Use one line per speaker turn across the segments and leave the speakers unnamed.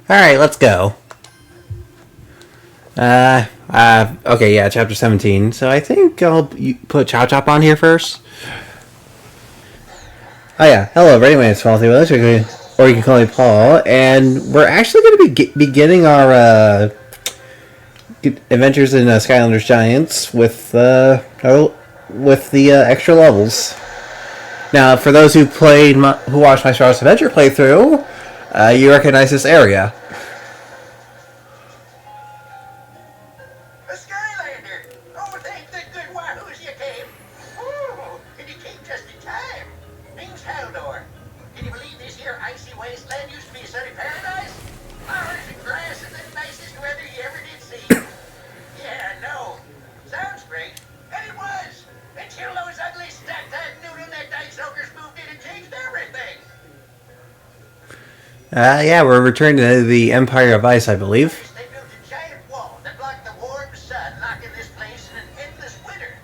Alright, let's go. Okay, yeah, chapter 17. So I think I'll put Chop Chop on here first. Oh yeah, hello, everybody, my name is Faulty Willis, or you can call me Paul, and we're actually going to be beginning our adventures in Skylanders Giants with the extra levels. Now, for those who watched my Star Wars Adventure playthrough, you recognize this area.
A Skylander! Oh, thank the good wahoos you came! Oh, and you came just in time. Name's Haldor. Can you believe this here icy wasteland used to be a sunny paradise? Flowers and grass and the nicest weather you ever did see. Yeah, no. Sounds great. And it was. Until those ugly stack-eyed noodle-necked ice ogres moved in and changed everything.
Yeah, we're returning to the Empire of Ice, I believe.
They built a giant wall that blocked the warm sun, locking this place in an endless winter.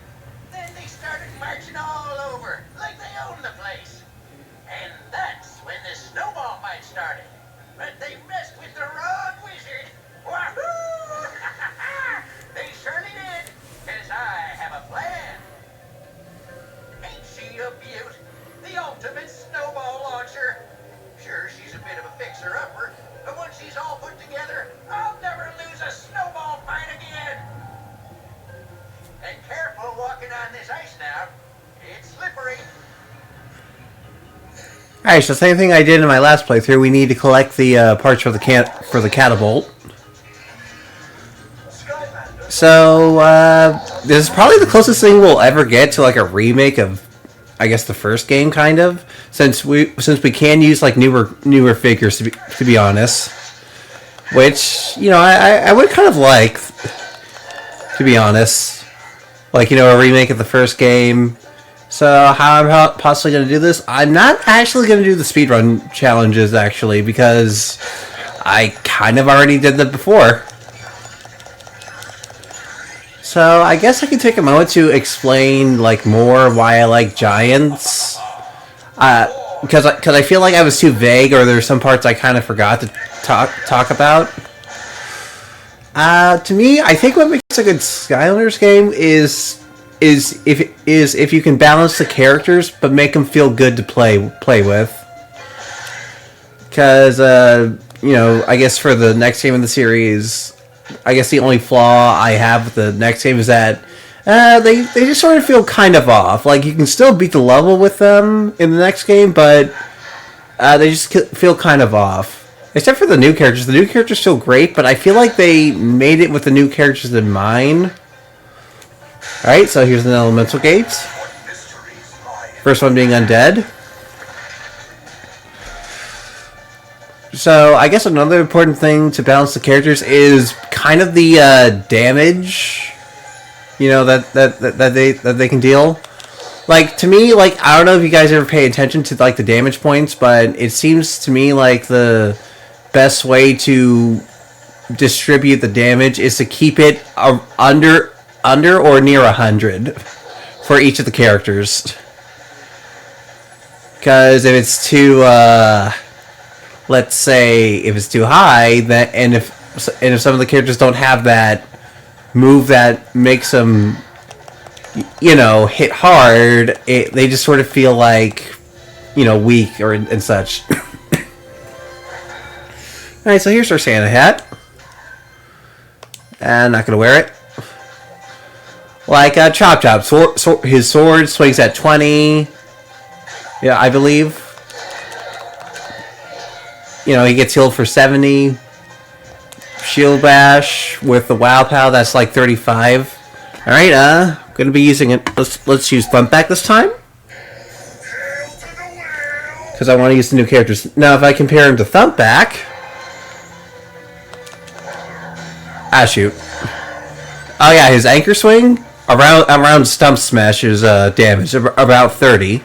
Then they started marching all over, like they owned the place. And that's when the snowball fight started. But they messed with the wrong wizard. Wahoo! They surely did, because I have a plan. Ain't she a beaut? The ultimate snowball launcher. Sure, she's a bit of a fixer-upper, but once she's all put together, I'll never lose a snowball fight again. And careful walking on this ice now. It's slippery.
Alright, so same thing I did in my last playthrough. We need to collect the parts for the catapult. So, this is probably the closest thing we'll ever get to like a remake of, I guess, the first game, kind of. Since we can use like newer figures, to be honest. Which, you know, I would kind of like, to be honest. Like, you know, a remake of the first game. So, how I'm possibly going to do this? I'm not actually going to do the speedrun challenges, actually, because I kind of already did that before. So, I guess I can take a moment to explain, like, more why I like Giants. Because I feel like I was too vague, or there's some parts I kind of forgot to talk about. To me, I think what makes a good Skylanders game is if you can balance the characters but make them feel good to play with. Because you know, I guess for the next game in the series, I guess the only flaw I have with the next game is that they just sort of feel kind of off. Like, you can still beat the level with them in the next game, but they just feel kind of off. Except for the new characters. The new characters are still great, but I feel like they made it with the new characters in mind. Alright, so here's an elemental gate. First one being undead. So, I guess another important thing to balance the characters is kind of the damage, you know, that they can deal. Like, to me, like, I don't know if you guys ever pay attention to like the damage points, but it seems to me like the best way to distribute the damage is to keep it under or near 100 for each of the characters. Because if it's too, let's say, if it's too high, and if some of the characters don't have that move that makes them, you know, hit hard, they just sort of feel like, you know, weak and such. Alright, so here's our Santa hat. And not gonna wear it. Like Chop Chop, his sword swings at 20. Yeah, I believe. You know, he gets healed for 70. Shield Bash with the Wow Pow, that's like 35. Alright, gonna be using it. Let's use Thumpback this time. Because I want to use the new characters. Now, if I compare him to Thumpback. Ah, shoot. Oh yeah, his anchor swing around Stump Smash is damage about 30.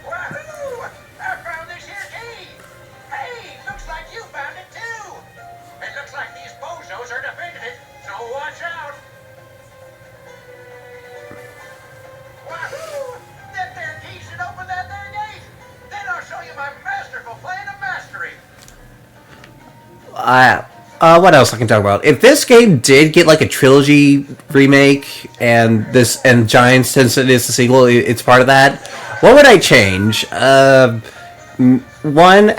Wahoo! I found this here key. Hey, looks like you found it too. It looks like these bozos are defending it, so watch out. Wahoo! That there key should open that there gate.
What else I can talk about? If this game did get like a trilogy remake, and Giants, since it is the sequel, it's part of that. What would I change? One,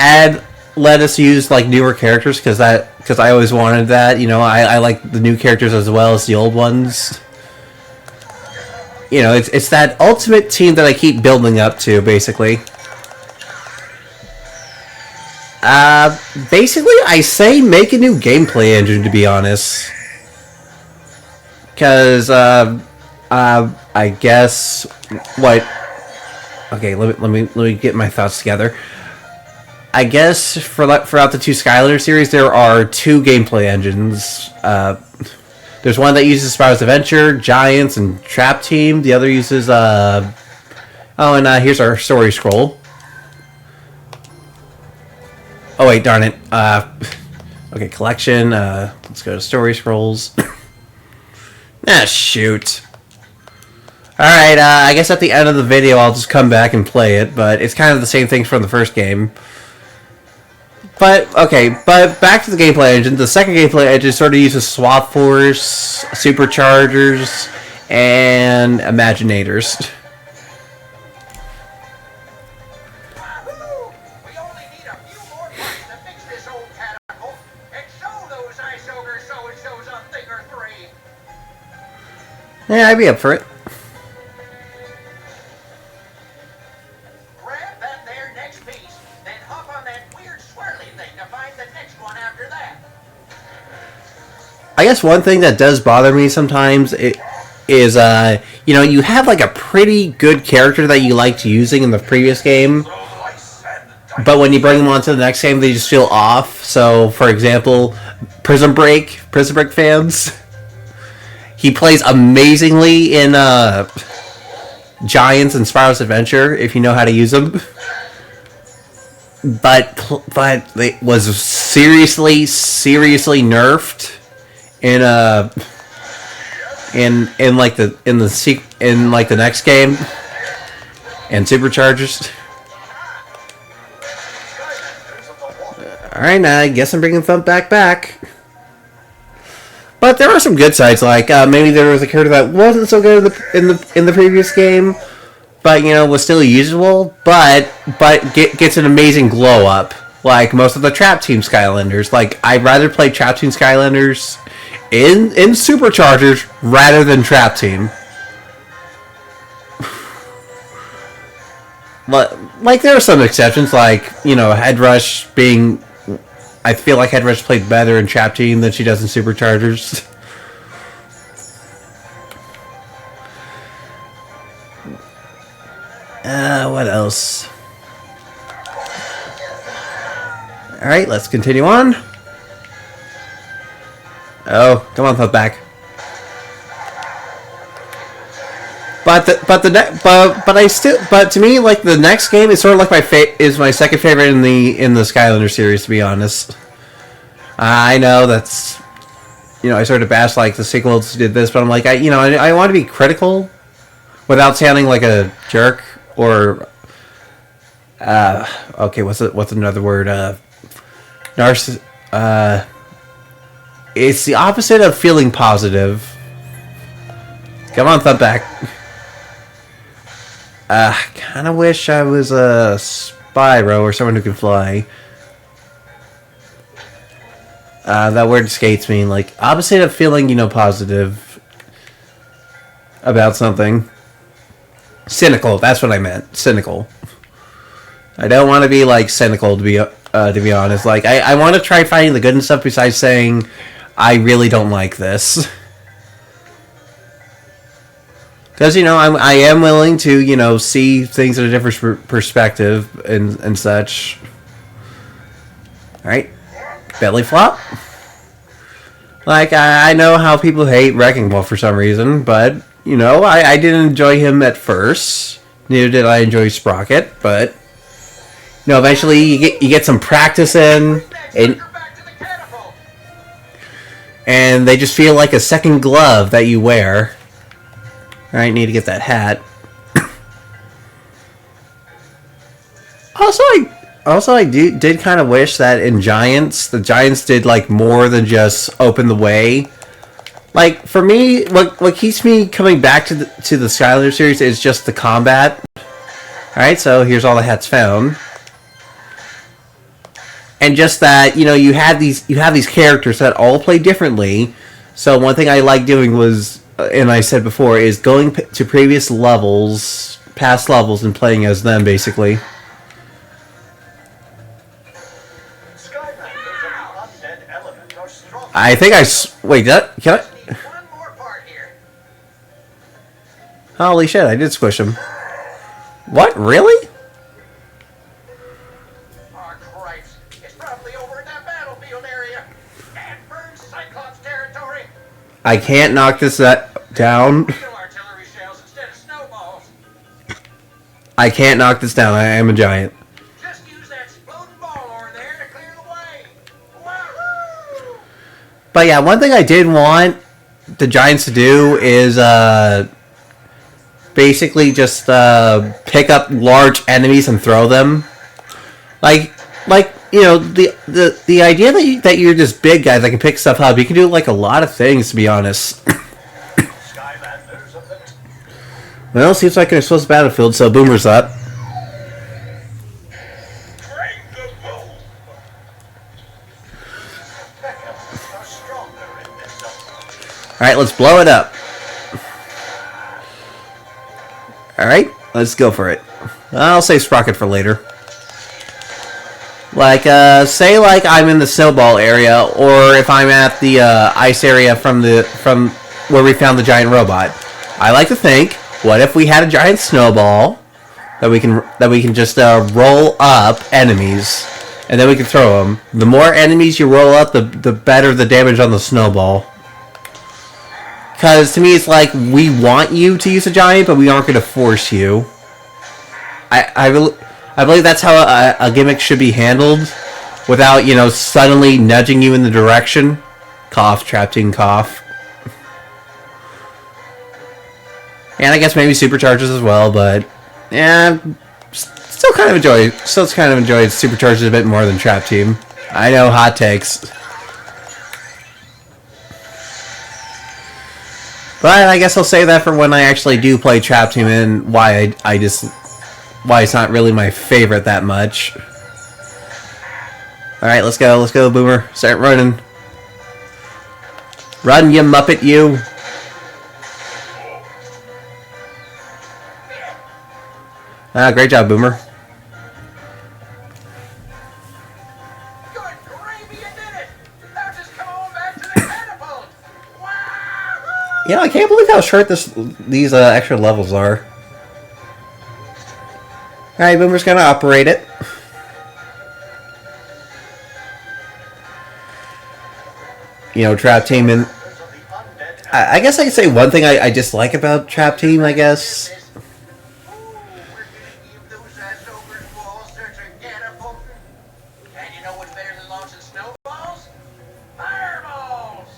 let us use like newer characters because I always wanted that. You know, I like the new characters as well as the old ones. You know, it's that ultimate team that I keep building up to, basically. Basically, I say make a new gameplay engine, to be honest. Because, I guess what... Okay, let me get my thoughts together. I guess throughout the two Skylanders series, there are two gameplay engines. There's one that uses Spyro's Adventure, Giants, and Trap Team. The other uses, here's our story scroll. Oh, wait, darn it. Okay, collection. Let's go to story scrolls. Shoot. Alright, I guess at the end of the video, I'll just come back and play it, but it's kind of the same thing from the first game. But back to the gameplay engine. The second gameplay engine sort of uses Swap Force, Superchargers, and Imaginators.
Wahoo! We only need a few more parts to fix this old catapult and show those ice ogre so-and-sos a thing or three.
Yeah, I'd be up for it.
Grab that there next piece, then hop on that weird swirly thing to find the next one after that.
I guess one thing that does bother me sometimes is you know, you have like a pretty good character that you liked using in the previous game, but when you bring them onto the next game, they just feel off. So, for example, Prison Break fans, he plays amazingly in Giants and Spyro's Adventure if you know how to use them. But it was seriously nerfed in the next game and Superchargers. All right, now I guess I'm bringing Thump back. But there are some good sides, like maybe there was a character that wasn't so good in the previous game, but you know was still usable, but gets an amazing glow up, like most of the Trap Team Skylanders. Like I'd rather play Trap Team Skylanders in Superchargers rather than Trap Team. But like there are some exceptions, like you know Head Rush being. I feel like Head Rush played better in Trap Team than she does in Superchargers. What else? Alright, let's continue on. Oh, come on, Thump back. But to me, like the next game is sort of like my second favorite in the Skylander series, to be honest. I know that's, you know, I sort of bash like the sequels did this, but I'm like, I want to be critical without sounding like a jerk or okay, what's another word? It's the opposite of feeling positive. Come on, Thump back. Kind of wish I was a Spyro or someone who can fly. That word escapes me. Like, opposite of feeling, you know, positive about something. Cynical. That's what I meant. Cynical. I don't want to be, like, cynical, to be honest. Like, I want to try finding the good and stuff besides saying, I really don't like this. Because, you know, I am willing to, you know, see things in a different perspective and such. Alright. Belly flop. Like, I know how people hate Wrecking Ball for some reason, but, you know, I didn't enjoy him at first. Neither did I enjoy Sprocket, but, you know, eventually you get some practice in, and they just feel like a second glove that you wear. Alright, need to get that hat. Also, Also, I did kind of wish that in Giants, the Giants did like more than just open the way. Like for me, what keeps me coming back to the Skylanders series is just the combat. All right, so here's all the hats found, and just that you have these characters that all play differently. So one thing I like doing was, and I said before, is going to previous levels, past levels, and playing as them basically. I think wait. Can I?
One more part here.
Holy shit! I did squish him. What? Really?
Oh, Christ. It's probably over in that battlefield area. And burns Cyclops territory.
I can't knock this down.
Real artillery shells instead of snowballs.
I can't knock this down. I am a giant.
Just use that exploding ball over there to clear the way. Wahoo!
But yeah, one thing I did want the Giants to do is basically just pick up large enemies and throw them. Like the idea that you're this big guy that can pick stuff up. You can do like a lot of things, to be honest. Well, seems like an explosive battlefield, so Boomer's up. Alright, let's blow it up. Alright, let's go for it. I'll save Sprocket for later. Like, say like I'm in the snowball area, or if I'm at the ice area from where we found the giant robot. I like to think, what if we had a giant snowball that we can just roll up enemies, and then we can throw them. The more enemies you roll up, the better the damage on the snowball. Because to me, it's like we want you to use a giant, but we aren't going to force you. I believe that's how a gimmick should be handled, without suddenly nudging you in the direction. Cough, Trap Team, cough. And I guess maybe supercharges as well, but yeah, still kind of enjoy supercharges a bit more than Trap Team. I know, hot takes. But I guess I'll save that for when I actually do play Trap Team, and why why it's not really my favorite that much. Alright, let's go, Boomer. Start running. Run, you Muppet, you. Great job, Boomer.
Good gravy, you did it! Now just come on back to the catapult! Wahoo!
I can't believe how short these extra levels are. Alright, Boomer's gonna operate it. Trap Team, and I guess I could say one thing I dislike about Trap Team, I guess.
And you know what's better than launching snowballs? Fireballs!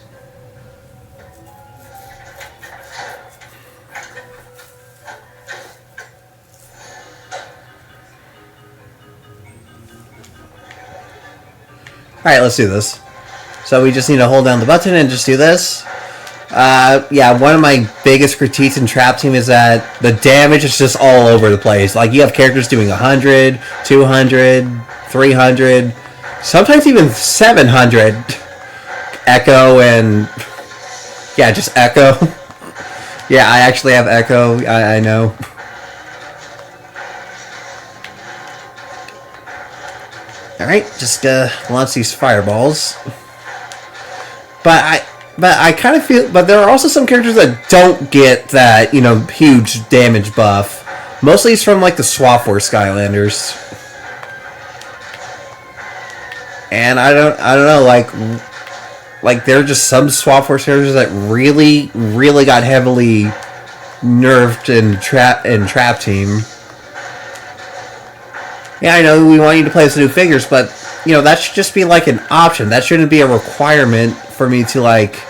Alright, let's do this. So we just need to hold down the button and just do this. Yeah, one of my biggest critiques in Trap Team is that the damage is just all over the place. Like, you have characters doing 100, 200, 300, sometimes even 700. Echo and... yeah, just Echo. Yeah, I actually have Echo, I know. Alright, just launch these fireballs. But I kind of feel... but there are also some characters that don't get that, huge damage buff. Mostly it's from, like, the Paw Skylanders. And I don't know, like there are just some Paw characters that really, really got heavily nerfed in Trap Team. Yeah, I know we want you to play as new figures, but that should just be like an option. That shouldn't be a requirement for me to like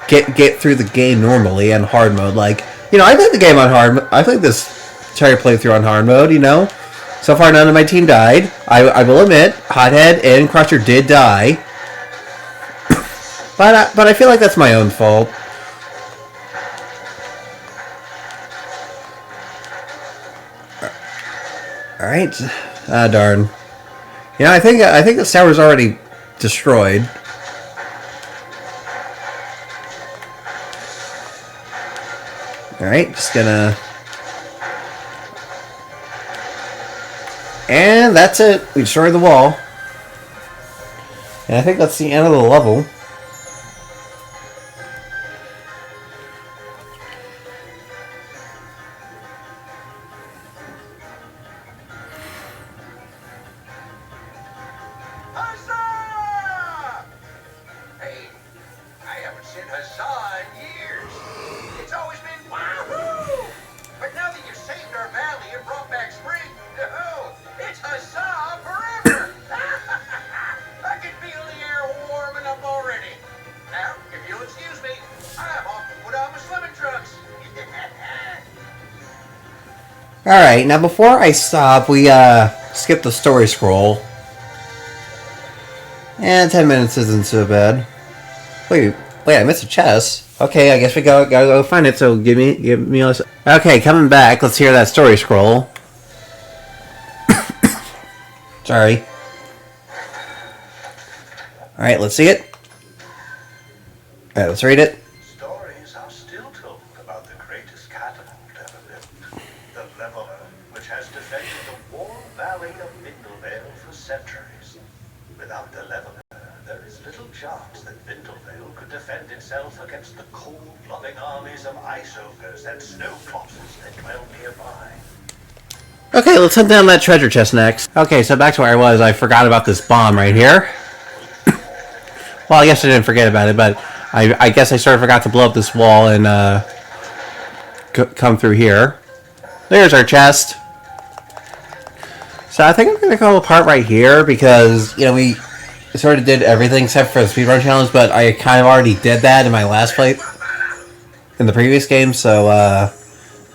get through the game normally on hard mode. Like, I played the game on hard. I played this entire playthrough on hard mode. So far, none of my team died. I will admit, Hothead and Crusher did die. But I feel like that's my own fault. Alright. Ah, darn. Yeah, I think the tower's already destroyed. Alright, just gonna... And that's it. We destroyed the wall. And I think that's the end of the level.
Huzzah! Hey, I haven't said huzzah in years. It's always been wahoo! But now that you've saved our valley and brought back spring, oh, it's huzzah forever! I can feel the air warming up already. Now, if you'll excuse me, I'm off to put on my swimming trunks.
Alright, now before I stop, we skip the story scroll. And 10 minutes isn't so bad. Wait, I missed a chest. Okay, I guess we gotta go find it, so give me a... Okay, coming back, let's hear that story scroll. Sorry. Alright, let's see it. Alright, let's read it.
Stories are still told about the greatest catapult ever built. The Leveler, which has defended the warm valley of Vindlevale for centuries. Without the Leveler, there is little chance that Vindlevale could defend itself against the cold-loving armies of ice ogres and snow clopses that dwell nearby.
Okay, let's hunt down that treasure chest next. Okay, so back to where I was. I forgot about this bomb right here. Well, I guess I didn't forget about it, but I guess I sort of forgot to blow up this wall and come through here. There's our chest. So I think I'm going to go apart right here because, you know, we sort of did everything except for the speedrun challenge, but I kind of already did that in my last play in the previous game, so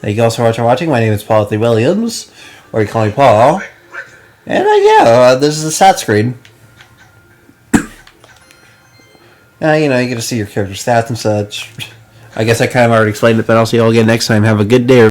thank you all so much for watching. My name is Paul Williams, or you call me Paul. And yeah, this is the stat screen. You know, you get to see your character stats and such. I guess I kind of already explained it, but I'll see you all again next time. Have a good day.